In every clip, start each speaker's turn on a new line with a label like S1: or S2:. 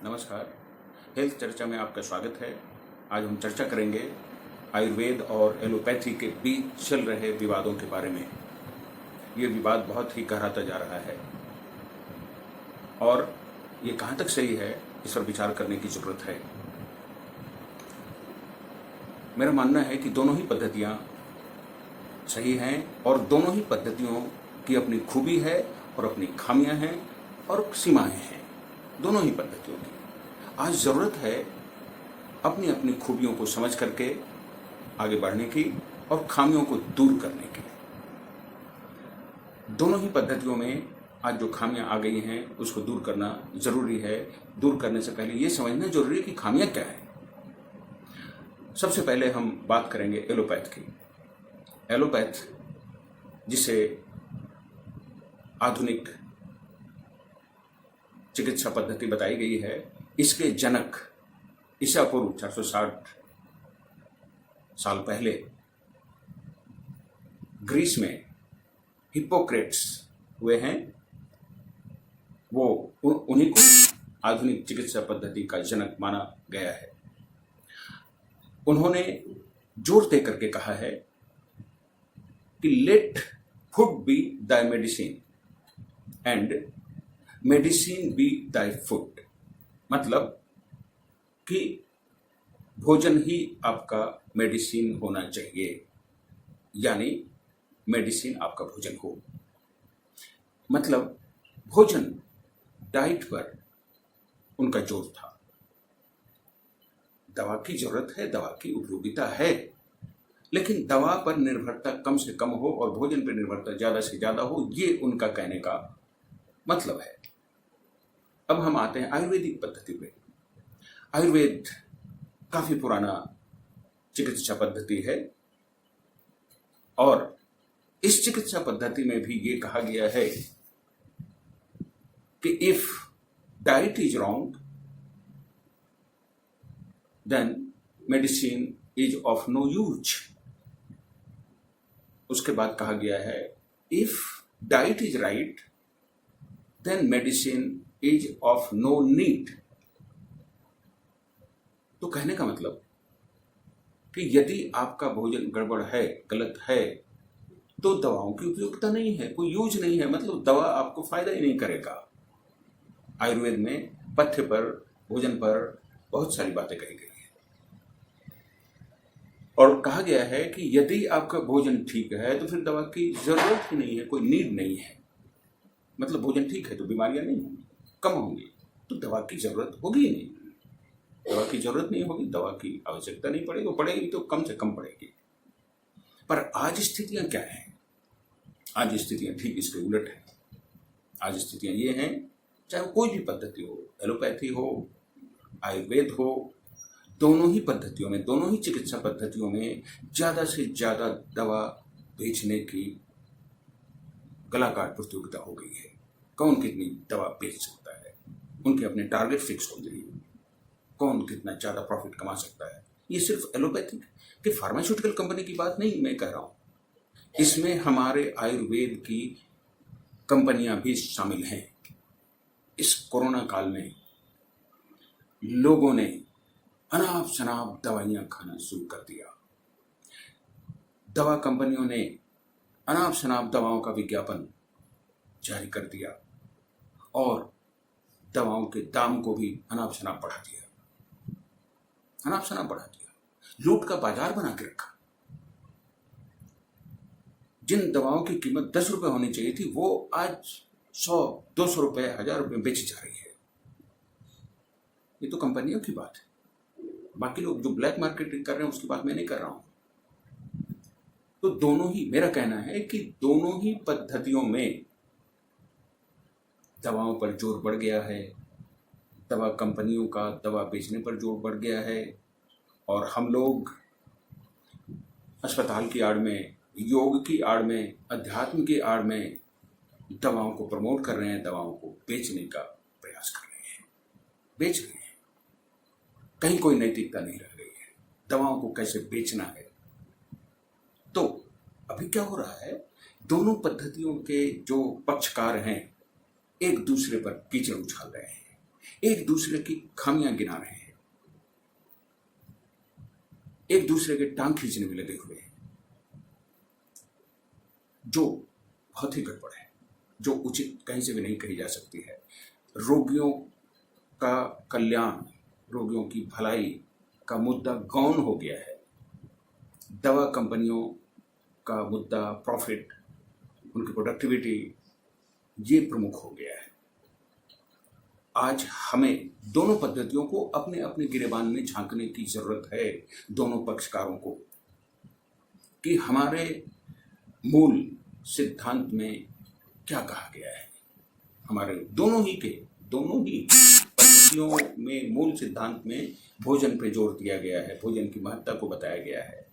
S1: नमस्कार। हेल्थ चर्चा में आपका स्वागत है। आज हम चर्चा करेंगे आयुर्वेद और एलोपैथी के बीच चल रहे विवादों के बारे में। ये विवाद बहुत ही गहराता जा रहा है और ये कहाँ तक सही है, इस पर विचार करने की जरूरत है। मेरा मानना है कि दोनों ही पद्धतियाँ सही हैं और दोनों ही पद्धतियों की अपनी खूबी है और अपनी खामियां हैं और सीमाएं हैं, दोनों ही पद्धतियों की। आज ज़रूरत है अपनी अपनी खूबियों को समझ करके आगे बढ़ने की और खामियों को दूर करने की। दोनों ही पद्धतियों में आज जो खामियां आ गई हैं उसको दूर करना ज़रूरी है। दूर करने से पहले ये समझना जरूरी है कि खामियां क्या हैं। सबसे पहले हम बात करेंगे एलोपैथ की। एलोपैथ, जिसे आधुनिक चिकित्सा पद्धति बताई गई है, इसके जनक ईसा पूर्व 460 साल पहले ग्रीस में हिप्पोक्रेट्स हुए हैं। वो उन्हीं को आधुनिक चिकित्सा पद्धति का जनक माना गया है। उन्होंने जोर दे करके कहा है कि let food be thy medicine and medicine be thy food. मतलब कि भोजन ही आपका मेडिसिन होना चाहिए, यानी मेडिसिन आपका भोजन हो। मतलब भोजन, डाइट पर उनका जोर था। दवा की जरूरत है, दवा की उपयोगिता है, लेकिन दवा पर निर्भरता कम से कम हो और भोजन पर निर्भरता ज्यादा से ज्यादा हो, ये उनका कहने का मतलब है। अब हम आते हैं आयुर्वेदिक पद्धति पे। आयुर्वेद काफी पुराना चिकित्सा पद्धति है और इस चिकित्सा पद्धति में भी ये कहा गया है कि if diet is wrong then medicine is of no use. उसके बाद कहा गया है if diet is right then medicine is of no need. तो कहने का मतलब कि यदि आपका भोजन गड़बड़ है, गलत है, तो दवाओं की उपयोगिता नहीं है, कोई यूज नहीं है, मतलब दवा आपको फायदा ही नहीं करेगा। आयुर्वेद में पथ्य पर, भोजन पर बहुत सारी बातें कही गई है और कहा गया है कि यदि आपका भोजन ठीक है तो फिर दवा की जरूरत ही नहीं है, कोई नीड नहीं है। मतलब भोजन ठीक है तो बीमारियां नहीं होंगी, कम होंगी, तो दवा की जरूरत होगी ही नहीं। दवा की जरूरत नहीं होगी, दवा की आवश्यकता नहीं पड़ेगी, पड़ेगी तो कम से कम पड़ेगी। पर आज स्थितियां क्या हैं? आज स्थितियां ठीक इसके उलट है। आज स्थितियां ये हैं, चाहे कोई भी पद्धति हो, एलोपैथी हो, आयुर्वेद हो, दोनों ही पद्धतियों में, दोनों ही चिकित्सा पद्धतियों में ज्यादा से ज्यादा दवा बेचने की गलाकाट प्रतियोगिता हो गई है। कौन कितनी दवा बेच सकता है, उनके अपने टारगेट फिक्स हो गए हैं। कौन कितना ज्यादा प्रॉफिट कमा सकता है। ये सिर्फ एलोपैथिक कि फार्मास्यूटिकल कंपनी की बात नहीं मैं कह रहा हूं, इसमें हमारे आयुर्वेद की कंपनियां भी शामिल हैं। इस कोरोना काल में लोगों ने अनाप शनाप दवाइयां खाना शुरू कर दिया। दवा कंपनियों ने अनाप शनाप दवाओं का विज्ञापन जारी कर दिया और दवाओं के दाम को भी अनाप शनाप बढ़ा दिया, अनाप शनाप बढ़ा दिया, लूट का बाजार बना के रखा। जिन दवाओं की कीमत 10 रुपए होनी चाहिए थी वो आज 100, 200 रुपए, 1000 रुपए बेची जा रही है। ये तो कंपनियों की बात है, बाकी लोग जो ब्लैक मार्केटिंग कर रहे हैं उसकी बात मैं नहीं कर रहा हूं। तो दोनों ही, मेरा कहना है कि दोनों ही पद्धतियों में दवाओं पर जोर बढ़ गया है। दवा कंपनियों का दवा बेचने पर जोर बढ़ गया है और हम लोग अस्पताल की आड़ में, योग की आड़ में, अध्यात्म की आड़ में दवाओं को प्रमोट कर रहे हैं, दवाओं को बेचने का प्रयास कर रहे हैं, बेच रहे हैं। कहीं कोई नैतिकता नहीं रह गई है, दवाओं को कैसे बेचना है। तो अभी क्या हो रहा है, दोनों पद्धतियों के जो पक्षकार हैं एक दूसरे पर कीचड़ उछाल रहे हैं। एक दूसरे की खामियां गिना रहे हैं, एक दूसरे के टांग खींचने में लगे हुए हैं, जो बहुत ही गड़बड़ है, जो उचित कहीं से भी नहीं कही जा सकती है। रोगियों का कल्याण, रोगियों की भलाई का मुद्दा गौण हो गया है। दवा कंपनियों का मुद्दा प्रॉफिट, उनकी प्रोडक्टिविटी, ये प्रमुख हो गया है। आज हमें दोनों पद्धतियों को अपने अपने गिरेबान में झांकने की जरूरत है, दोनों पक्षकारों को, कि हमारे मूल सिद्धांत में क्या कहा गया है। हमारे दोनों ही पद्धतियों में मूल सिद्धांत में भोजन पे जोर दिया गया है, भोजन की महत्ता को बताया गया है,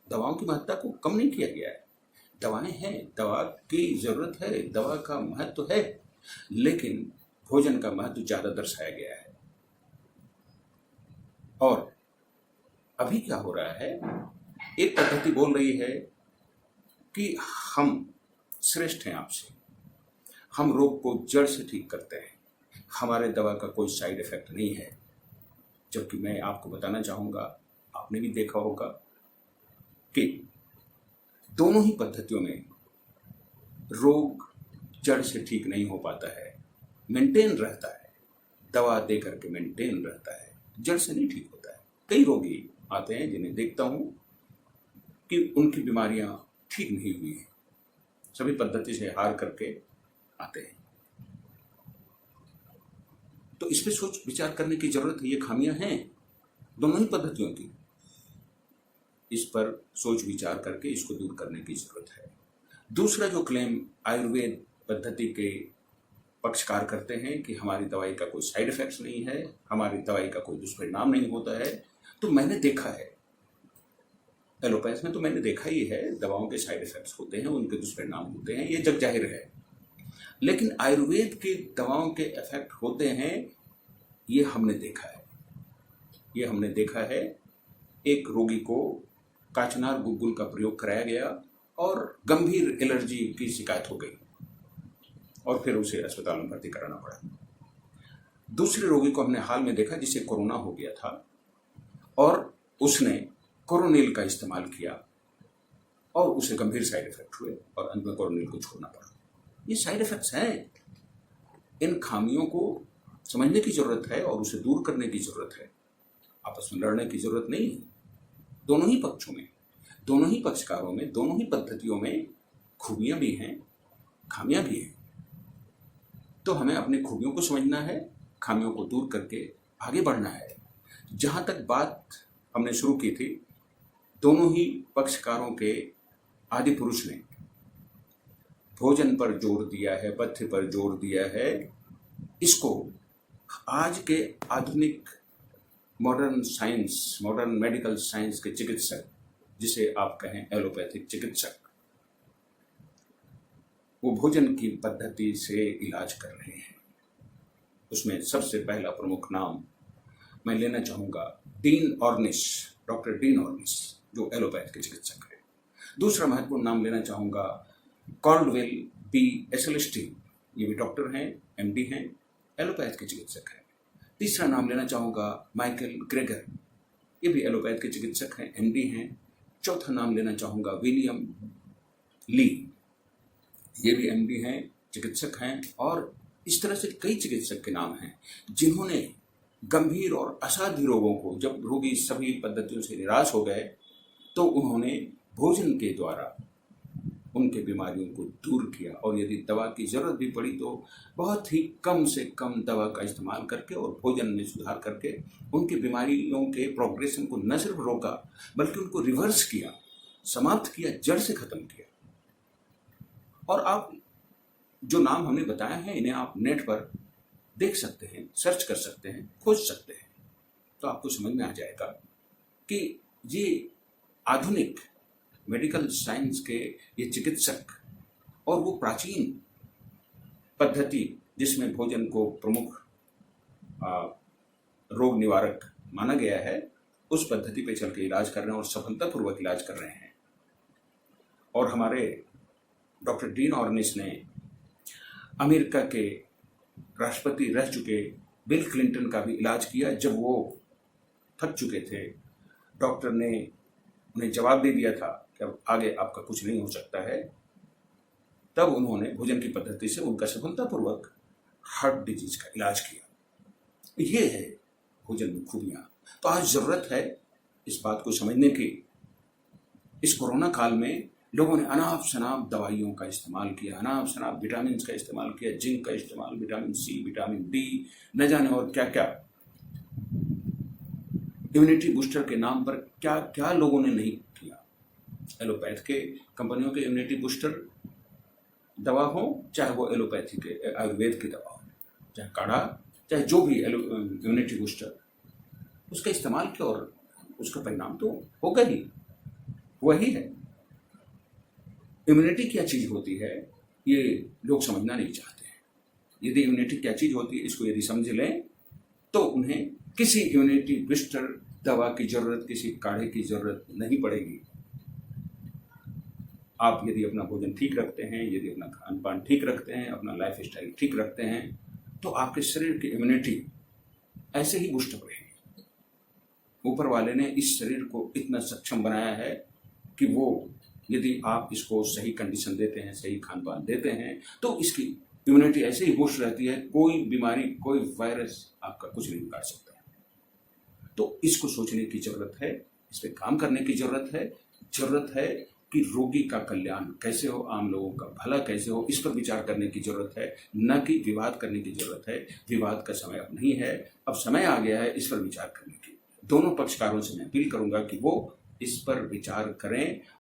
S1: दवाओं की महत्ता को कम नहीं किया गया है। दवाएं हैं, दवा की जरूरत है, दवा का महत्व है, लेकिन भोजन का महत्व ज्यादा दर्शाया गया है। और अभी क्या हो रहा है, एक पद्धति बोल रही है कि हम श्रेष्ठ हैं आपसे, हम रोग को जड़ से ठीक करते हैं, हमारे दवा का कोई साइड इफेक्ट नहीं है। जबकि मैं आपको बताना चाहूँगा, आपने भी देखा होगा कि दोनों ही पद्धतियों में रोग जड़ से ठीक नहीं हो पाता है, मेंटेन रहता है, दवा दे करके मेंटेन रहता है, जड़ से नहीं ठीक होता है। कई रोगी आते हैं जिन्हें देखता हूँ कि उनकी बीमारियां ठीक नहीं हुई हैं, सभी पद्धति से हार करके आते हैं। तो इस पे सोच विचार करने की जरूरत है। ये खामियां हैं दोनों ही पद्धतियों की, इस पर सोच विचार करके इसको दूर करने की जरूरत है। दूसरा जो क्लेम आयुर्वेद पद्धति के पक्षकार करते हैं कि हमारी दवाई का कोई साइड इफेक्ट्स नहीं है, हमारी दवाई का कोई दुष्परिणाम नहीं होता है, तो मैंने देखा है एलोपैथ में, तो मैंने देखा ही है, दवाओं के साइड इफेक्ट्स होते हैं, उनके दुष्परिणाम होते हैं, ये जग जाहिर है। लेकिन आयुर्वेद के दवाओं के इफेक्ट होते हैं, ये हमने देखा है। ये हमने देखा है, एक रोगी को काचनार गुग्गुल का प्रयोग कराया गया और गंभीर एलर्जी की शिकायत हो गई और फिर उसे अस्पताल में भर्ती कराना पड़ा। दूसरे रोगी को हमने हाल में देखा जिसे कोरोना हो गया था और उसने कोरोनिल का इस्तेमाल किया और उसे गंभीर साइड इफेक्ट हुए और अंत में कोरोनिल को छोड़ना पड़ा। ये साइड इफेक्ट्स हैं, इन खामियों को समझने की जरूरत है और उसे दूर करने की जरूरत है। आपस में लड़ने की जरूरत नहीं है। दोनों ही पक्षों में, दोनों ही पक्षकारों में, दोनों ही पद्धतियों में खूबियां भी हैं, खामियां भी हैं। तो हमें अपनी खूबियों को समझना है, खामियों को दूर करके आगे बढ़ना है। जहां तक बात हमने शुरू की थी, दोनों ही पक्षकारों के आदि पुरुष ने भोजन पर जोर दिया है, पथ्य पर जोर दिया है। इसको आज के आधुनिक modern science, modern medical science के चिकित्सक, जिसे आप कहें एलोपैथिक चिकित्सक, वो भोजन की पद्धति से इलाज कर रहे हैं। उसमें सबसे पहला प्रमुख नाम मैं लेना चाहूँगा डीन ऑर्निश, डॉक्टर डीन ऑर्निश, जो एलोपैथ के चिकित्सक हैं। दूसरा महत्वपूर्ण नाम लेना चाहूँगा कॉल्डवेल बी एसेलेस्टीन, ये भी डॉक्टर हैं, एमडी हैं, एलोपैथ के चिकित्सक हैं। तीसरा नाम लेना चाहूँगा माइकल ग्रेगर, ये भी एलोपैथ के चिकित्सक हैं, एमडी हैं। चौथा नाम लेना चाहूँगा विलियम ली, ये भी एमडी हैं, चिकित्सक हैं। और इस तरह से कई चिकित्सक के नाम हैं जिन्होंने गंभीर और असाध्य रोगों को, जब रोगी सभी पद्धतियों से निराश हो गए, तो उन्होंने भोजन के द्वारा उनके बीमारियों को दूर किया। और यदि दवा की जरूरत भी पड़ी तो बहुत ही कम से कम दवा का इस्तेमाल करके और भोजन में सुधार करके उनकी बीमारियों के प्रोग्रेशन को न सिर्फ रोका बल्कि उनको रिवर्स किया, समाप्त किया, जड़ से खत्म किया। और आप जो नाम हमने बताए हैं, इन्हें आप नेट पर देख सकते हैं, सर्च कर सकते हैं, खोज सकते हैं, तो आपको समझ में आ जाएगा कि ये आधुनिक मेडिकल साइंस के ये चिकित्सक और वो प्राचीन पद्धति जिसमें भोजन को प्रमुख रोग निवारक माना गया है, उस पद्धति पे चल के इलाज कर रहे हैं और सफलतापूर्वक इलाज कर रहे हैं। और हमारे डॉक्टर डीन ऑर्निश ने अमेरिका के राष्ट्रपति रह चुके बिल क्लिंटन का भी इलाज किया। जब वो थक चुके थे, डॉक्टर ने उन्हें जवाब दे दिया था कि अब आगे आपका कुछ नहीं हो सकता है, तब उन्होंने भोजन की पद्धति से उनका सफलतापूर्वक हार्ट डिजीज का इलाज किया। ये है भोजन में खूबियां। तो आज जरूरत है इस बात को समझने की। इस कोरोना काल में लोगों ने अनाप शनाप दवाइयों का इस्तेमाल किया, अनाप शनाप विटामिन का इस्तेमाल किया, जिंक का इस्तेमाल, विटामिन सी, विटामिन डी, न जाने और क्या क्या, इम्यूनिटी बूस्टर के नाम पर क्या क्या लोगों ने नहीं किया। एलोपैथ के कंपनियों के इम्यूनिटी बूस्टर दवा हो, चाहे वो एलोपैथी के आयुर्वेद की दवा हो, चाहे काढ़ा, चाहे जो भी इम्यूनिटी बूस्टर, उसका इस्तेमाल किया और उसका परिणाम तो होगा ही, वही है। इम्यूनिटी क्या चीज होती है ये लोग समझना नहीं चाहते हैं। यदि इम्यूनिटी क्या चीज होती है इसको यदि समझ लें तो उन्हें किसी इम्यूनिटी बूस्टर दवा की जरूरत, किसी काढ़े की जरूरत नहीं पड़ेगी। आप यदि अपना भोजन ठीक रखते हैं, यदि अपना खान पान ठीक रखते हैं, अपना लाइफ स्टाइल ठीक रखते हैं, तो आपके शरीर की इम्यूनिटी ऐसे ही बूस्ट अप रहेगी। ऊपर वाले ने इस शरीर को इतना सक्षम बनाया है कि वो यदि आप इसको सही कंडीशन देते हैं, सही खान पान देते हैं, तो इसकी इम्यूनिटी ऐसे ही बूस्ट रहती है। कोई बीमारी, कोई वायरस आपका कुछ नहीं बिगाड़ सकता। तो इसको सोचने की जरूरत है, इस पर काम करने की जरूरत है कि रोगी का कल्याण कैसे हो, आम लोगों का भला कैसे हो, इस पर विचार करने की जरूरत है, न कि विवाद करने की जरूरत है। विवाद का समय अब नहीं है, अब समय आ गया है इस पर विचार करने की। दोनों पक्षकारों से मैं अपील करूंगा कि वो इस पर विचार करें